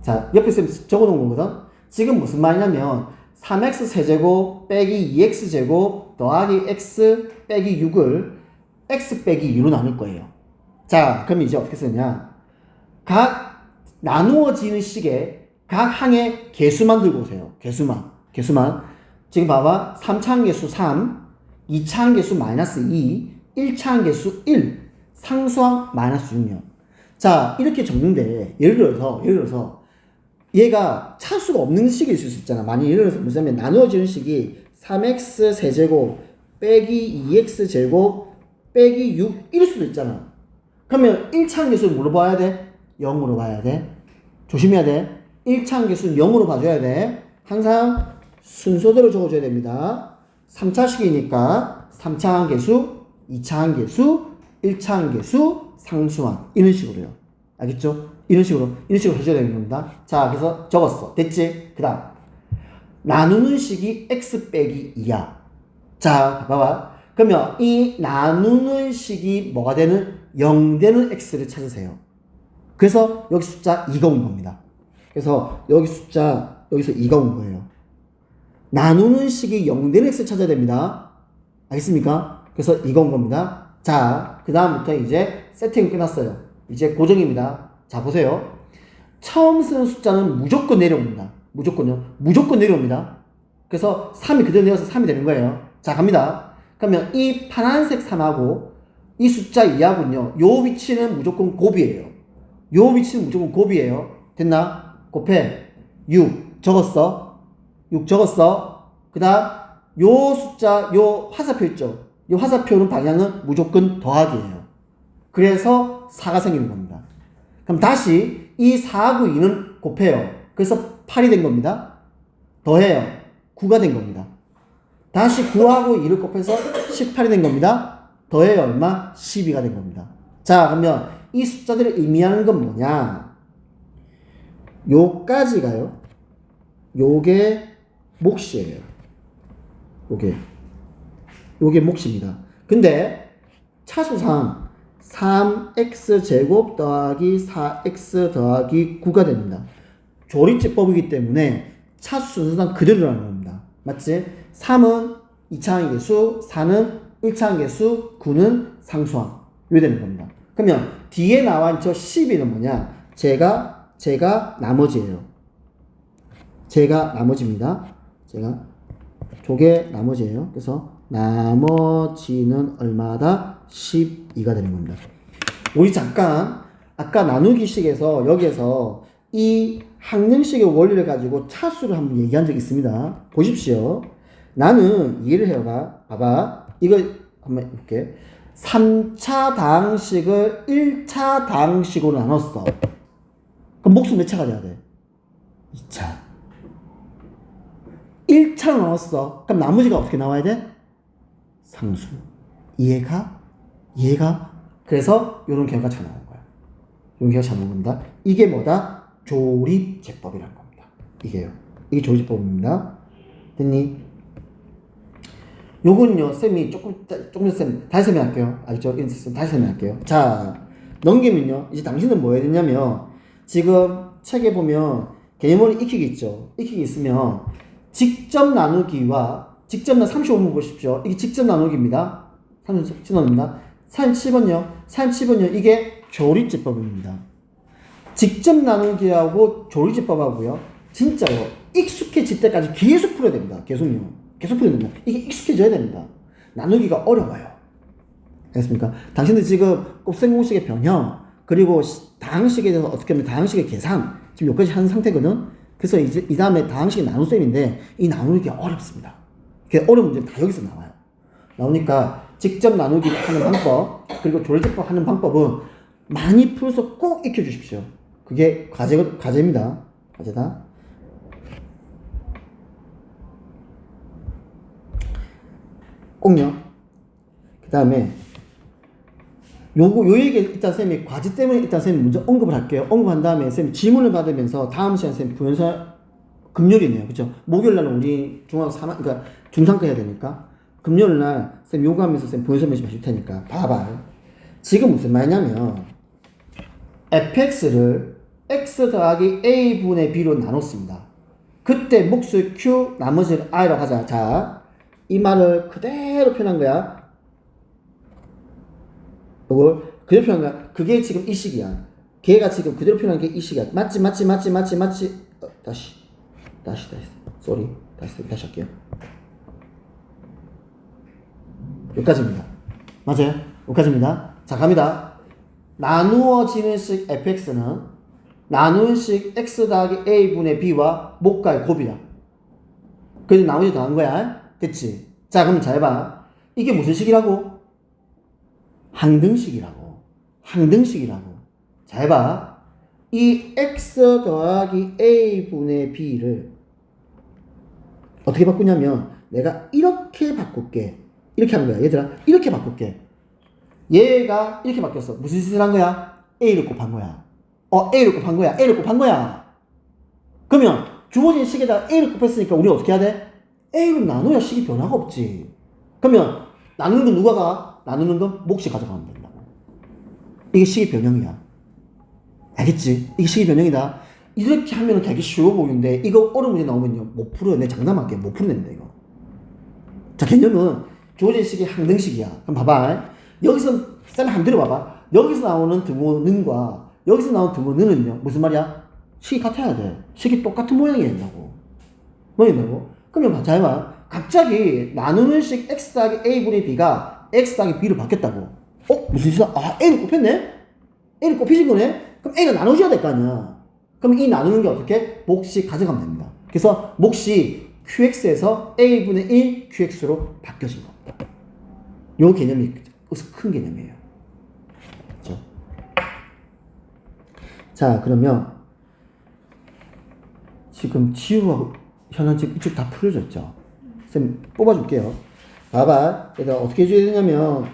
자, 옆에 쌤 적어놓은 거거든. 지금 무슨 말이냐면 3x 세제곱 빼기 2x 제곱 더하기 x 빼기 6을 x 빼기 2로 나눌 거예요. 자, 그럼 이제 어떻게 쓰냐? 각 나누어지는 식에 각 항의 개수만 들고 오세요. 개수만. 지금 봐봐. 3차항 개수 3, 2차항 개수 마이너스 2, 1차항 개수 1, 상수항 마이너스 6요. 자, 이렇게 적는데 예를 들어서 얘가 차수가 없는 식일 수 있잖아. 만약 예를 들어서 무슨 나누어지는 식이 3x 세제곱 빼기 2x 제곱 빼기 6 이럴 수도 있잖아. 그러면 1차항 개수를 뭐로 봐야 돼? 0으로 봐야 돼. 조심해야 돼. 1차 한계수는 0으로 봐줘야 돼. 항상 순서대로 적어줘야 됩니다. 3차식이니까 3차 한계수, 2차 한계수, 1차 한계수, 상수항 이런 식으로요. 알겠죠? 이런 식으로 해줘야 되는 겁니다. 자, 그래서 적었어. 됐지? 그 다음 나누는 식이 x 빼기 2야. 자, 봐봐. 그러면 이 나누는 식이 뭐가 되는 0 되는 x를 찾으세요. 그래서 여기 숫자 2가 온 겁니다. 그래서 여기 숫자 여기서 2가 온 거예요. 나누는 식이 0 되는 x 찾아야 됩니다. 알겠습니까? 그래서 2가 온 겁니다. 자, 그 다음부터 이제 세팅 끝났어요. 이제 고정입니다. 자, 보세요. 처음 쓰는 숫자는 무조건 내려옵니다. 무조건 내려옵니다. 그래서 3이 그대로 내려서 3이 되는 거예요. 자, 갑니다. 그러면 이 파란색 3하고 이 숫자 2하고는요, 요 위치는 무조건 곱이에요. 됐나? 곱해. 6 적었어. 그 다음 요 숫자, 요 화살표 있죠? 이 화살표는 방향은 무조건 더하기예요. 그래서 4가 생기는 겁니다. 그럼 다시 이 4하고 2는 곱해요. 그래서 8이 된 겁니다. 더해요. 9가 된 겁니다. 다시 9하고 2를 곱해서 18이 된 겁니다. 더해요. 얼마? 12가 된 겁니다. 자, 그러면 이 숫자들이 의미하는 건 뭐냐? 요까지가요. 요게 몫이에요. 요게 몫입니다. 근데 차수상 3x제곱 더하기 4x 더하기 9가 됩니다. 조립제법이기 때문에 차수 순서상 그대로라는 겁니다. 맞지? 3은 2차 항계수, 4는 1차 항계수, 9는 상수항. 이렇게 되는 겁니다. 그러면 뒤에 나와 저 12는 뭐냐? 제가 나머지예요. 제가 나머지입니다. 저게 나머지예요. 그래서 나머지는 얼마다? 12가 되는 겁니다. 우리 잠깐 아까 나누기식에서 여기에서 이 항등식의 원리를 가지고 차수를 한번 얘기한 적이 있습니다. 보십시오. 나는 이해를 해봐. 봐봐. 이거 한번 해볼게. 3차 다항식을 1차 다항식으로 나눴어. 그럼 몫은 몇 차가 돼야 돼? 2차. 1차로 나눴어. 그럼 나머지가 어떻게 나와야 돼? 상수. 이해가? 그래서 이런 결과가 나오는 거야. 이런 결과가 나오는 겁니다. 이게 뭐다? 조립제법이라는 겁니다. 이게 조립제법입니다. 됐니? 요건요, 쌤이 조금 쌤 다시 설명할게요. 알겠죠? 다시 설명할게요. 자, 넘기면요, 이제 당신은 뭐 해야 되냐면, 지금 책에 보면 개념원리 익히기 있죠? 익히기 있으면, 직접 나누기와, 35번 보십시오. 이게 직접 나누기입니다. 37번입니다. 37번요, 이게 조립제법입니다. 직접 나누기하고 조립제법하고요, 진짜요, 익숙해질 때까지 계속 풀어야 됩니다. 계속 풀어야 됩니다. 이게 익숙해져야 됩니다. 나누기가 어려워요. 알겠습니까? 당신들 지금 곱셈공식의 변형, 그리고 다항식에 대해서 어떻게 하면 다항식의 계산, 지금 여기까지 하는 상태거든? 그래서 이제 이 다음에 다항식이 나눗셈인데, 이 나누기가 어렵습니다. 어려운 문제는 다 여기서 나와요. 나오니까 직접 나누기 하는 방법, 그리고 조립제법 하는 방법은 많이 풀어서 꼭 익혀주십시오. 그게 과제입니다. 과제다. 꼭요. 그 다음에 요 얘기 일단 쌤이 과제 때문에 일단 쌤이 먼저 언급을 할게요. 언급한 다음에 쌤이 질문을 받으면서 다음 시간 쌤 부연설 금요일이네요. 그쵸? 목요일 날은 우리 그러니까 중상과 해야 되니까 금요일 날 쌤 요구하면서 쌤 부연설 메시지 하실 테니까 봐봐. 지금 무슨 말이냐면 fx를 x 더하기 a분의 b로 나눴습니다. 그때 몫을 q, 나머지를 i라고 하자. 자, 이 말을 그대로 표현한 거야. 이걸 그대로 표현한 거야. 그게 지금 이 식이야. 걔가 지금 그대로 표현한 게 이 식이야. 맞지? 다시. 쏘리. 다시 할게요. 여기까지입니다. 맞아요? 여기까지입니다. 자, 갑니다. 나누어지는 식 fx는 나누는 식 x 더하기 a분의 b와 목과의 곱이다. 그래서 나머지 더한 거야. 됐지? 자, 그럼 잘 봐. 이게 무슨 식이라고? 항등식이라고. 잘 봐. 이 x 더하기 a분의 b를 어떻게 바꾸냐면 내가 이렇게 바꿀게. 이렇게 하는 거야. 얘들아, 이렇게 바꿀게. 얘가 이렇게 바뀌었어. 무슨 짓을 한 거야? a를 곱한 거야. a를 곱한 거야. a를 곱한 거야. 그러면 주어진 식에다가 a를 곱했으니까 우리는 어떻게 해야 돼? a로 나눠야 식이 변화가 없지. 그러면 나누는 건 누가 가? 나누는 건 몫이 가져가면 된다고. 이게 식의 변형이야. 알겠지? 이게 식의 변형이다. 이렇게 하면 되게 쉬워 보이는데 이거 어려운 문제 나오면요 못 풀어요. 내 장담할게. 못 풀어낸다 이거. 자, 개념은 주어진 식이 항등식이야. 그럼 봐봐. 여기서 쌤 한번 들어봐봐. 여기서 나오는 등호는과 여기서 나오는 등호는은요 무슨 말이야? 식이 같아야 돼. 식이 똑같은 모양이 된다고. 뭐야 된다고? 그러면 잘 봐. 갑자기 나누는 식 x 더하기 a분의 b가 x 더하기 b로 바뀌었다고. 무슨 짓이야? a를 곱했네? a를 곱해진 거네? 그럼 a가 나눠줘야 될 거 아니야. 그럼 이 나누는 게 어떻게? 몫이 가져가면 됩니다. 그래서 몫이 qx에서 a분의 1 qx로 바뀌어진 겁니다. 요 개념이 큰 개념이에요. 그렇죠? 자, 그러면 지금 지우하고 현안 지금 이쪽 다 풀어졌죠? 쌤 뽑아줄게요. 봐봐. 얘들아 어떻게 해줘야 되냐면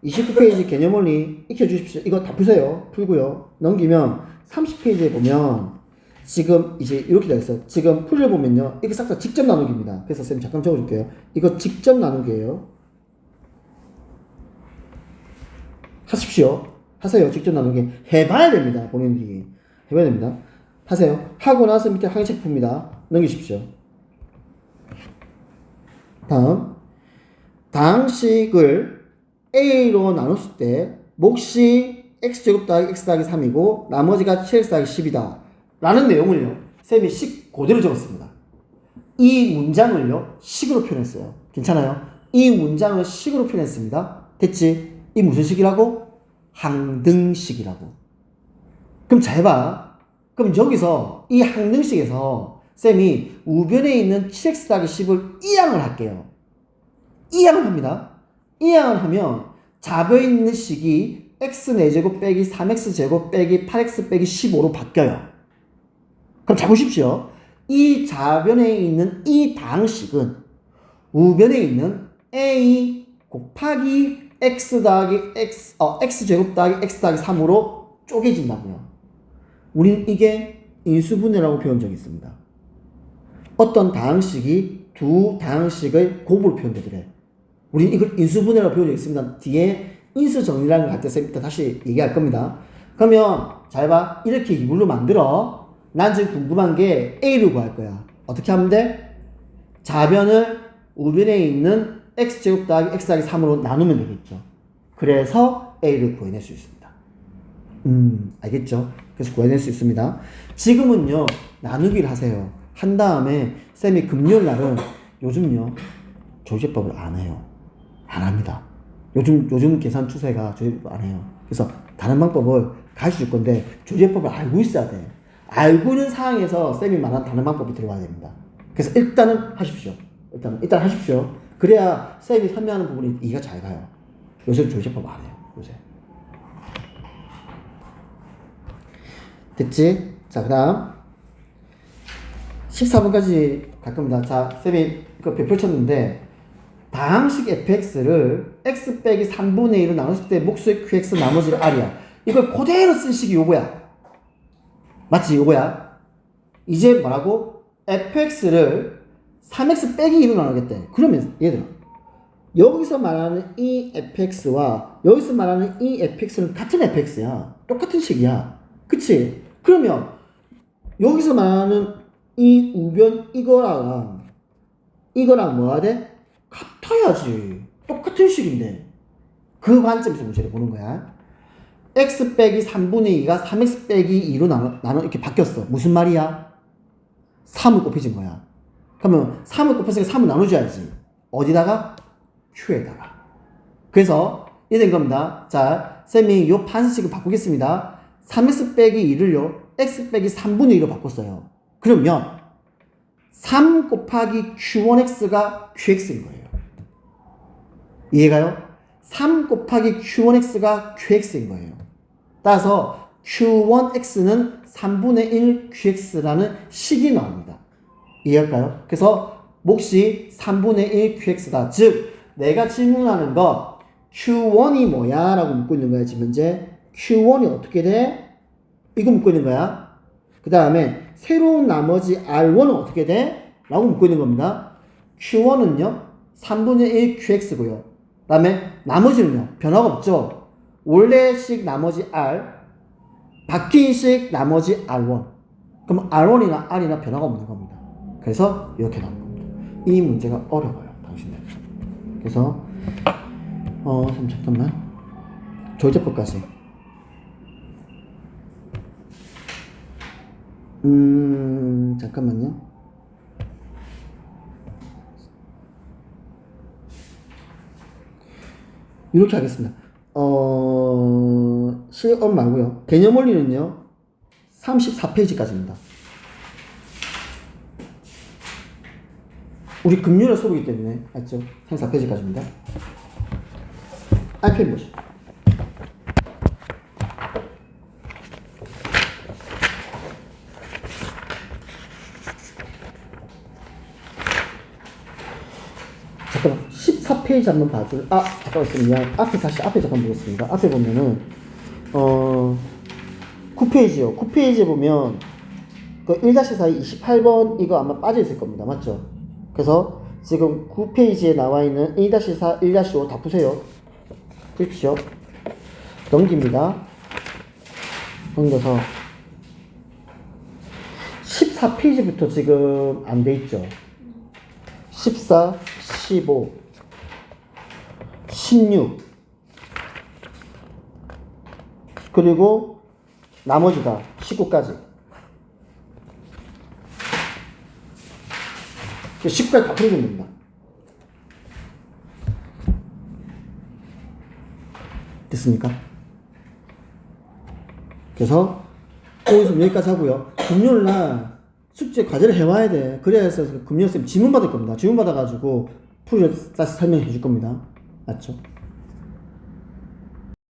29페이지 개념원리 익혀주십시오. 이거 다 푸세요. 풀고요. 넘기면 30페이지에 보면 지금 이제 이렇게 되어 있어요. 지금 풀을 보면요. 이게 싹 다 직접 나누기입니다. 그래서 쌤 잠깐 적어줄게요. 이거 직접 나누기예요. 하십시오. 하세요. 직접 나누기. 해봐야 됩니다. 본인들이. 해봐야 됩니다. 하세요. 하고 나서 밑에 항의책 풉니다. 넘기십시오. 다음. 다항식을 a로 나눴을 때 몫이 x제곱 더하기 x 더하기 3이고 나머지가 7x 더하기 10이다. 라는 내용을요. 쌤이 식 그대로 적었습니다. 이 문장을요. 식으로 표현했어요. 괜찮아요? 이 문장을 식으로 표현했습니다. 됐지? 이 무슨 식이라고? 항등식이라고. 그럼 잘 봐. 그럼 여기서 이 항등식에서 쌤이 우변에 있는 7x 더하기 10을 이항을 할게요. 이항을 합니다. 이항을 하면 좌변에 있는 식이 x 4제곱 빼기 3x제곱 빼기 8x 빼기 15로 바뀌어요. 그럼 잘 보십시오. 이 좌변에 있는 이 다항식은 우변에 있는 a 곱하기 x 더하기 x제곱 더하기 x 더하기 3으로 쪼개진다고요. 우린 이게 인수분해라고 표현 적이 있습니다. 어떤 다항식이 두 다항식의 곱으로 표현되더래. 우린 이걸 인수분해라고 표현 적이 있습니다. 뒤에 인수정리라는 걸 할 때 쌤부터 다시 얘기할 겁니다. 그러면 잘 봐. 이렇게 이물로 만들어. 난 지금 궁금한 게 a를 구할 거야. 어떻게 하면 돼? 좌변을 우변에 있는 x제곱 더하기 x 더하기 3으로 나누면 되겠죠. 그래서 a를 구해낼 수 있습니다. 알겠죠? 그래서 구해낼 수 있습니다. 지금은요 나누기를 하세요. 한 다음에 쌤이 금요일 날은 요즘요 조제법을 안 해요. 안 합니다. 요즘 계산 추세가 조제법 안 해요. 그래서 다른 방법을 가르쳐 줄 건데 조제법을 알고 있어야 돼. 알고 있는 상황에서 쌤이 말한 다른 방법이 들어와야 됩니다. 그래서 일단은 하십시오. 일단 하십시오. 그래야 쌤이 설명하는 부분이 이해가 잘 가요. 요새 조제법 안 해요. 요새. 됐지? 자, 그 다음 14번까지 갈 겁니다. 자, 쌤이 이거 펼쳤는데 다항식 fx를 x 빼기 3분의 1로 나눴을 때 몫의 qx 나머지를 r이야. 이걸 그대로 쓴 식이 요거야. 맞지? 요거야. 이제 뭐라고? fx를 3x 빼기 2로 나누겠대. 그러면 얘들아 여기서 말하는 이 fx와 여기서 말하는 이 fx는 같은 fx야. 똑같은 식이야. 그치? 그러면 여기서 말하는 이 우변 이거랑 뭐가 돼? 같아야지. 똑같은 식인데. 그 관점에서 문제를 보는 거야. x 빼기 3분의 2가 3x 빼기 2로 나눠 이렇게 바뀌었어. 무슨 말이야? 3을 곱해진 거야. 그러면 3을 곱했으니까 3을 나눠줘야지. 어디다가? q에다가. 그래서 이래 된 겁니다. 자, 쌤이 요 판식을 바꾸겠습니다. 3x 빼기 2를요. x 빼기 3분의 2로 바꿨어요. 그러면 3 곱하기 q1x가 qx인 거예요. 이해가요? 3 곱하기 q1x가 qx인 거예요. 따라서 Q1X는 3분의 1 QX라는 식이 나옵니다. 이해할까요? 그래서 몫이 3분의 1 QX다. 즉 내가 질문하는 거 Q1이 뭐야? 라고 묻고 있는 거야. 지금 현재 Q1이 어떻게 돼? 이거 묻고 있는 거야. 그 다음에 새로운 나머지 R1은 어떻게 돼? 라고 묻고 있는 겁니다. Q1은요 3분의 1 QX고요. 그 다음에 나머지는요 변화가 없죠. 원래식 나머지 R, 바뀐 식 나머지 R1. 그럼 R1이나 R이나 변화가 없는 겁니다. 그래서 이렇게 나온 겁니다. 이 문제가 어려워요, 당신들. 그래서 잠깐만. 조제법까지. 잠깐만요. 이렇게 하겠습니다. 실험 말고요. 개념 원리는요. 34페이지까지입니다. 우리 금융의 수업이기 때문에 맞죠? 34페이지까지입니다. 알펜 보시죠. 잠깐만 14페이지 한번 봐줄. 잠깐만 있으면 앞에 잠깐 보겠습니다. 앞에 보면은 9페이지요. 9페이지에 보면 그 1-4 28번 이거 아마 빠져 있을 겁니다. 맞죠? 그래서 지금 9페이지에 나와 있는 1-4, 1-5 다 푸세요. 푸십시오. 넘깁니다. 넘겨서 14페이지부터 지금 안 돼 있죠. 14, 15, 16 그리고 나머지가 19까지 19까지 다 풀어주면 됩니다. 됐습니까? 그래서 오늘 여기까지 하고요. 금요일날 숙제 과제를 해와야 돼. 그래야 해서 금요일쌤 지문 받을 겁니다. 지문 받아가지고 풀을 다시 설명해 줄 겁니다. 맞죠?